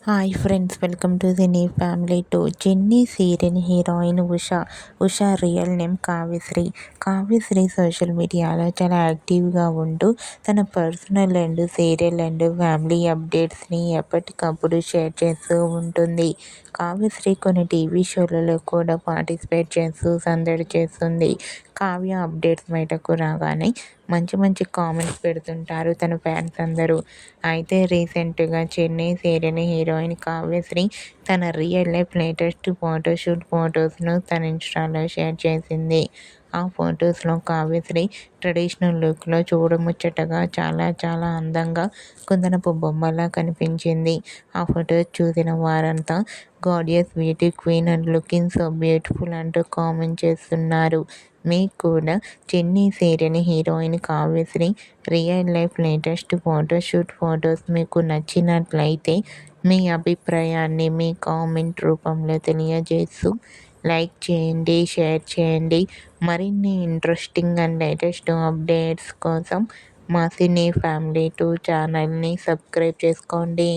Hi friends, welcome to the నీ family too. Jenny serial heroine Usha real name Kavyasri. Kavyasri social మీడియాలో చాలా యాక్టివ్గా ఉంటూ తన personal and serial and family అప్డేట్స్ని ఎప్పటికప్పుడు షేర్ చేస్తూ ఉంటుంది. కావ్యశ్రీ కొన్ని టీవీ షోలలో కూడా పార్టిసిపేట్ చేస్తూ సందడి చేస్తుంది. కావ్య అప్డేట్స్ బయటకు రాగానే మంచి మంచి కామెంట్స్ పెడుతుంటారు తన ఫ్యాన్స్ అందరూ. అయితే రీసెంట్గా చెన్నై సీరియల్ హీరోయిన్ కావ్యశ్రీ తన రియల్ లైఫ్ లేటెస్ట్ ఫోటోషూట్ ఫొటోస్ను తన ఇన్స్టాలో షేర్ చేసింది. ఆ ఫొటోస్లో కావ్యశ్రీ ట్రెడిషనల్ లుక్లో చూడముచ్చటగా చాలా చాలా అందంగా కుందనపు బొమ్మలా కనిపించింది. ఆ ఫొటోస్ చూసిన వారంతా gorgeous beauty queen and looking so beautiful అంటూ కామెంట్ చేస్తున్నారు. మీకు కూడా Chennai serial heroine Kavyasri real life latest photoshoot photos మీకు నచ్చినట్లయితే మీ అభిప్రాయాన్ని మీ కామెంట్ రూపంలో తెలియజేస్తూ లైక్ చేయండి, షేర్ చేయండి. మరిన్ని ఇంట్రెస్టింగ్ అండ్ లేటెస్ట్ అప్డేట్స్ కోసం మా సినీ ఫ్యామిలీ 2 ఛానల్ని సబ్స్క్రైబ్ చేసుకోండి.